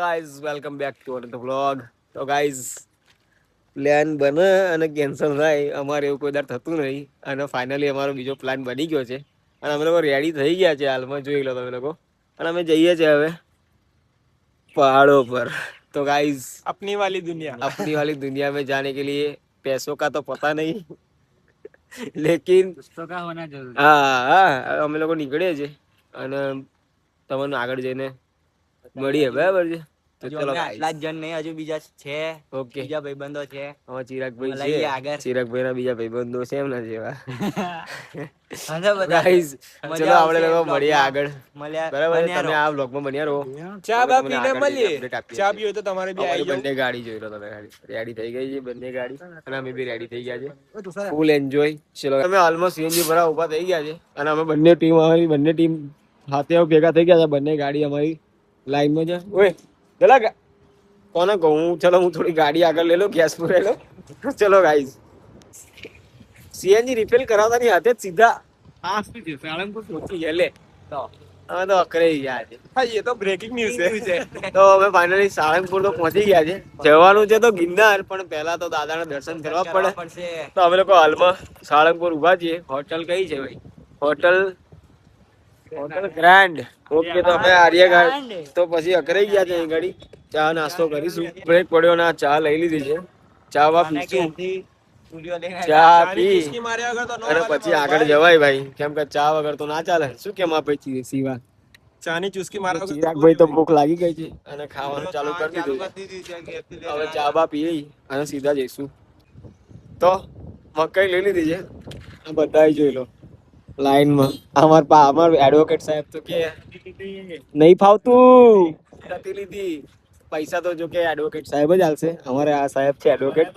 Guys welcome back to another vlog. તો guys plan બને અને કેન્સલ થાય અમારે એવું કોઈ દર થતું નહીં અને ફાઇનલી અમારો બીજો પ્લાન બની ગયો છે અને અમે લોકો રેડી થઈ ગયા છે. હાલમાં જોઈ લો તમે લોકો અને અમે જઈએ છીએ હવે पहाड़ों पर. तो गाइस अपनी वाली दुनिया में जाने के लिए पैसों का तो पता नहीं लेकिन कुछ का होना जरूरी. હા અમે લોકો નીકળીએ છીએ અને તમને આગળ જઈને મળીએ. બરાબર છે. તો ચલો આટલા જ જણ નહીં, હજુ બીજા છે. ઓકે, બીજા ભાઈબંધો છે. હા, ચિરાગભાઈ છે આગળ. ચિરાગભાઈ ના બીજા ભાઈબંધો છે એમના જેવા. ગાઈસ ચલો આપણે લોકો મળીએ આગળ. બરાબર, તમે આ વ્લોગમાં બન્યા રહો. ચા બા પીને મળીએ. ચા પીઓ તો તમારે બી આવી બંને ગાડી જોઈ લો તમે. ગાડી રેડી થઈ ગઈ છે, બંને ગાડી અને અમે બી રેડી થઈ ગયા છે. Full enjoy. ચલો અમે ઓલમોસ્ટ સીએનજી ભરા ઉભા થઈ ગયા છે અને અમે બંને ટીમ હાથે ભેગા થઈ ગયા છે. બંને ગાડી અમારી લાઈનમાં છે. ઓય ચલા કોને કહું, ચલો હું થોડી ગાડી આગળ લઈ લો, ગેસ પૂરાઈ લો. ચલો ગાઈઝ સીએનજી રિફિલ કરાવતાની હાથે જ સીધા સાળંગપુર પહોંચી ગયા. લે તો અમે તો અકરાઈ ગયા છે. હા, એ તો બ્રેકિંગ ન્યૂઝ છે. તો અમે ફાઇનલી સાળંગપુર તો પહોંચી ગયા છે. જવાનું છે તો ગિરનાર, પણ પહેલા તો દાદાના દર્શન કરવા પડે. તો અમે લોકો હાલમાં સાળંગપુર ઉભા છીએ. હોટલ કઈ છે ભાઈ? Hotel grand. ઓકે, તો અમે આર્યઘાટ તો પછી અકરાઈ ગયા છે. અહીં ગાડી ચા નાસ્તો કરીશું. બ્રેક પડ્યો ના ચા લઈ લીધી છે. ચા વા પીશું. ચા પી અને પછી આગળ જવાય ભાઈ, કેમ કે ચા વગર તો ના ચાલે. શું કેમ આ ભાઈ સીવા ચાની ચુસ્કી મારા ચિરાગભાઈ તો ભૂખ લાગી ગઈ છે અને ખાવાનું ચાલુ કરી દીધું. હવે ચા બા પી અને સીધા જઈશું. તો મકાઈ લઈ લીધી છે. આ બધા જોઈ લો લાઈનમાં. અમાર એડવોકેટ સાહેબ તો કે નહીં ફાવતું નથી લીધી. પૈસા તો જો કે એડવોકેટ સાહેબ જ આલશે. અમારે આ સાહેબ છે એડવોકેટ,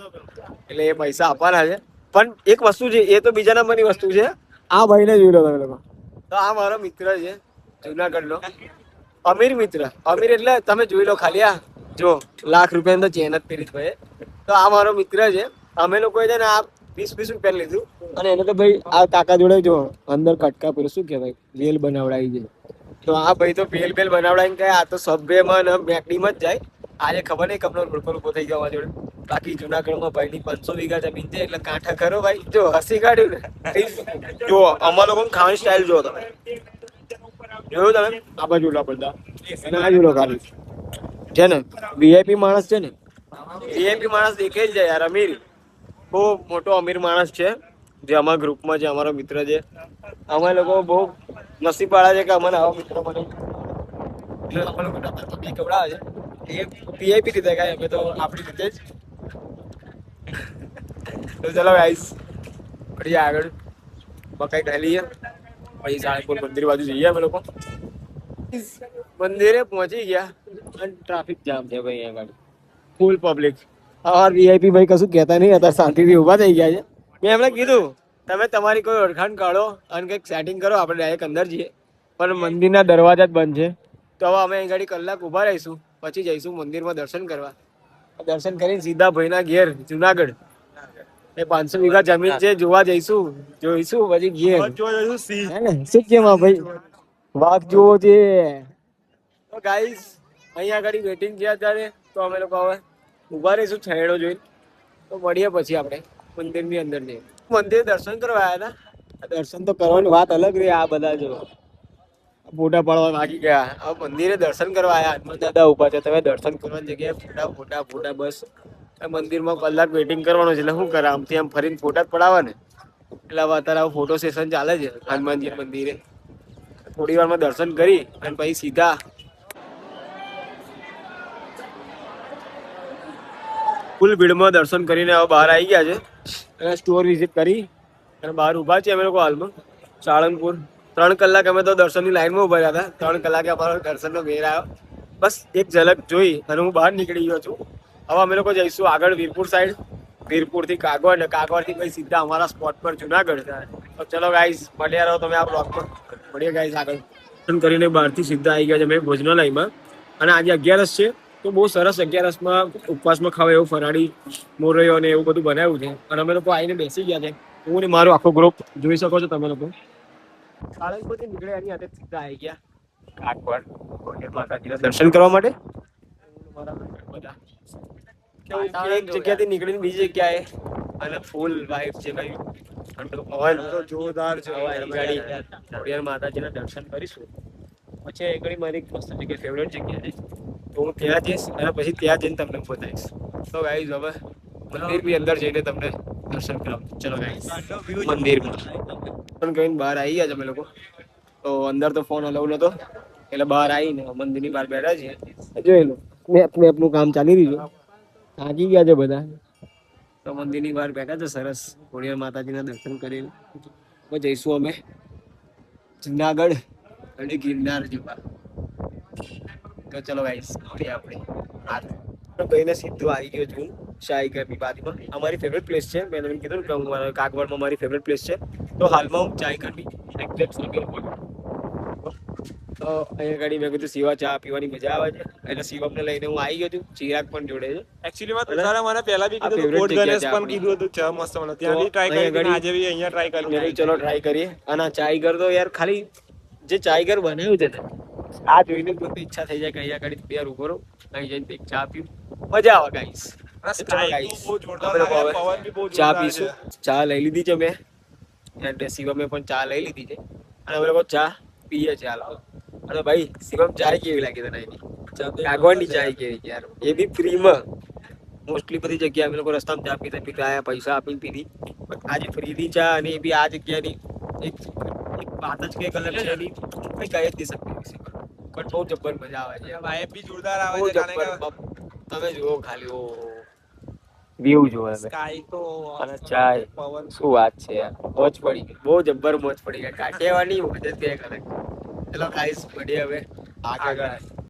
એટલે એ પૈસા આપવાના છે. પણ એક વસ્તુ છે, એ તો બીજા નંબરની વસ્તુ છે. આ ભાઈને જોઈ લો તમે લોકો. તો આ મારો મિત્ર છે જુનાગઢ નો, અમીર મિત્ર. અમીર એટલે તમે જોઈ લો ખાલી. આ જો લાખ રૂપિયા તો ચેન જ પહેરી ભાઈ. તો આ મારો મિત્ર છે. અમે લોકોએ છે ને આ 20 રૂપિયા લીધું અને એને તો ભાઈ આ કાકા જોડે જો અંદર કટકા પેલું શું કહેવાય વેલ બનાવડાવી છે. તો આ ભાઈ તો બેલ બનાવડાવીને કહે આ તો સબવેમાં ને મેકડીમાં જ જાય. આજે ખબર નહીં કમનો રોડ પર ઉભો થઈ ગયો જોડે. બાકી જુનાગઢમાં ભાઈની 500 વીઘા જમીન છે, એટલે કાંઠા ખરો ભાઈ. જો હસી કાઢ્યું ને. જો અમારા લોકો ખાવાની સ્ટાઇલ જો તમે જોયું તમે. આ બાજુ લો બધા અને આ જોડો ખાલી છે ને વીઆઈપી માણસ છે ને. વીઆઈપી માણસ દેખે જ જાય યાર. અમીર બહુ મોટો અમીર માણસ છે જે અમારા ગ્રુપમાં છે, અમારો મિત્ર છે. અમે લોકો બહુ નસીબવાળા છે કે અમને આવા મિત્ર મળે. એટલે અમે લોકો પબ્લિક ખવડાવે છે. એ વીઆઈપી રીતે કાંઈ, અમે તો આપણી રીતે જ. તો ચલો ગાઈસ મળીએ આગળ. મકાઈ ખાઈ લઈએ પછી સાળંગપુર મંદિર બાજુ જઈએ અમે લોકો. મંદિરે પહોંચી ગયા અને ટ્રાફિક જામ છે ભાઈ. અહીંયા આગળ ફૂલ પબ્લિક. અમાર વીઆઈપી ભાઈ કશું કહેતા નહીં, અત્યારે શાંતિથી ઊભા થઈ ગયા છે. મેં એમને કીધું તમે તમારી કોઈ ઓળખાણ કાઢો અને કંઈક સેટિંગ કરો, આપણે ડાયરેક્ટ અંદર જઈએ. પણ મંદિરના દરવાજા જ બંધ છે. તો હવે અમે અહીં ગાડી કલાક ઊભા રહીશું, પછી જઈશું મંદિરમાં દર્શન કરવા. દર્શન કરીને સીધા ભાઈના ઘેર જુનાગઢ. એ 500 વીઘા જમીન છે, જોવા જઈશું. જોઈશું પછી ઘેર. શું કેમ ભાઈ વાત જોવો છે. તો ગાઈસ અહીંયા આગળ વેટિંગ છે અત્યારે. તો અમે લોકો હવે ઉભા રહીશું છેડો જોઈને. તો મળીએ પછી આપણે મંદિરની અંદર જઈએ. મંદિર દર્શન કરવા આવ્યા હતા. દર્શન તો કરવાની વાત અલગ રહી. આ બધા જો ફોટા પાડવા બાકી ગયા. હવે મંદિરે દર્શન કરવા આવ્યા. હનુમાન દાદા ઉભા છે. તમે દર્શન કરવાની જગ્યાએ ફોટા બસ. મંદિરમાં કલાક વેટિંગ કરવાનું છે. એટલે શું કરે, આમથી આમ ફરીને ફોટા જ પડાવવા ને. એટલે હવે અત્યારે ફોટો સેશન ચાલે છે હનુમાનજી મંદિરે. થોડી વારમાં દર્શન કરી અને પછી સીધા ફૂલ ભીડમાં દર્શન કરીને હવે બહાર આવી ગયા છે અને સ્ટોર વિઝિટ કરી અને બહાર ઊભા છીએ અમે લોકો હાલમાં. સાળંગપુર 3 કલાક અમે તો દર્શનની લાઈનમાં ઉભા રહ્યા હતા. 3 કલાકે અમારો દર્શનનો વેર આવ્યો. બસ એક ઝલક જોઈ અને હું બહાર નીકળી ગયો છું. હવે અમે લોકો જઈશું આગળ વીરપુર સાઈડ. વીરપુરથી કાગવડ ને કાગવડથી પછી સીધા અમારા સ્પોટ પર જુનાગઢ. તો ચલો ગાઈઝ મળ્યા રહો તમે આ બ્લોગમાં. મળીએ ગાઈઝ આગળ. દર્શન કરીને બહારથી સીધા આવી ગયા છે અમે ભોજનાલયમાં. અને આજે 11 છે તો બહુ સરસ 11માં ઉપવાસમાં ખાવા એવું ફરાળી મોરૈયો ને એવું બધું બનાવ્યું છે. અને અમે લોકો આવીને બેસી ગયા છે. હું ને મારો આખો ગ્રુપ જોઈ શકો છો તમે લોકો. સાળંગપુરથી નીકળ્યા એની હાથે સીધા આવી ગયા કાગવડ માતાજીના દર્શન કરવા માટે. એક જગ્યાથી નીકળીને બીજી જગ્યાએ અને ફૂલ વાઇફ છે ભાઈ ઠંડો પવન જોરદાર છે ગાડી ખોડિયાર માતાજીના દર્શન કરીશું પછી એ ઘડી મારી મસ્ત જગ્યા ફેવરેટ જગ્યા છે તો હું ત્યાં જઈશ અને પછી ત્યાં જઈને તમને બતાવીશ તો ગાઈઝ હવે મંદિર બી અંદર જઈને તમને દર્શન કરાવું ચલો ગાઈઝ મંદિરમાં પણ કહીને બહાર આવી ગયા છે અમે લોકો તો અંદર તો ફોન અલાઉ નતો એટલે બહાર આવીને મંદિરની બહાર બેઠા છીએ જોઈ લો મેપનું કામ ચાલી રહ્યું છે થાકી ગયા છે બધા તો મંદિરની બહાર બેઠા છે સરસ ખોડિયાર માતાજીના દર્શન કરીને હવે જઈશું અમે જુનાગઢ અને ગિરનાર જોવા તો ચલો ગાઈસ મળીએ આપણે કહીને સીધું આવી ગયો છું ચાયગરની બાજુમાં અમારી ફેવરેટ પ્લેસ છે મેં તમને કીધું ને કે કાગવડમાં મારી ફેવરેટ પ્લેસ છે તો હાલમાં હું ચાયગરની એક્ઝેક્ટ સામે તો અહીંયા ગાડી મેં કીધું શિવા ચા પીવાની મજા આવે છે એટલે શિવમને લઈને હું આવી ગયો છું ચિરાગ પણ જોડે છે એકચ્યુઅલી માં તારા મને પહેલા બી કીધું હતું, કોટ ગણેશ પણ કીધું હતું ચા મસ્ત બને ત્યાં બી ટ્રાય કરી અને આજે બી અહીંયા ટ્રાય કરી મેં ચલો ટ્રાય કરીએ અને આ ચાયગર તો યાર ખાલી જે ચાયગર બનાવ્યું છે ને આ જોઈને પોતે ઈચ્છા થઈ જાય કે અહીંયા ગાડી યાર ઉભો રહો અહીં જઈને એક ચા પીવું મજા આવે ગાઈસ ચા પીશું ચા લઈ લીધી છે મેં અને શિવમે પણ ચા લઈ લીધી છે અને અમે લોકો ચા પીએ છે હાલ અને ભાઈ શિવમ ચાય કેવી લાગી તને એની કાગવાડની ચાય કેવી યાર એ બી ફ્રીમાં મોસ્ટલી બધી જગ્યાએ અમે લોકો રસ્તામાં ચા પીતા પીતા આયા પૈસા આપીને પીધી આજે ફ્રીની ચા અને એ બી આ જગ્યાની એક વાત જ કંઈક અલગ છે એની કંઈ કહી જ નહીં શકતી પણ બહુ જબ્બર મજા આવે છે વાઇબ બી જોરદાર આવે બહુ છે જબ્બર તમે જુઓ ખાલી ઓ વ્યૂ જુઓ તમે સ્કાય તો અને ચાય પવન શું વાત છે યાર મોજ પડી ગઈ બહુ જબ્બર મોજ પડી ગઈ કાઠિયાવાડની મજા તે અલગ ચલો ગાઈસ મળીએ હવે આગળ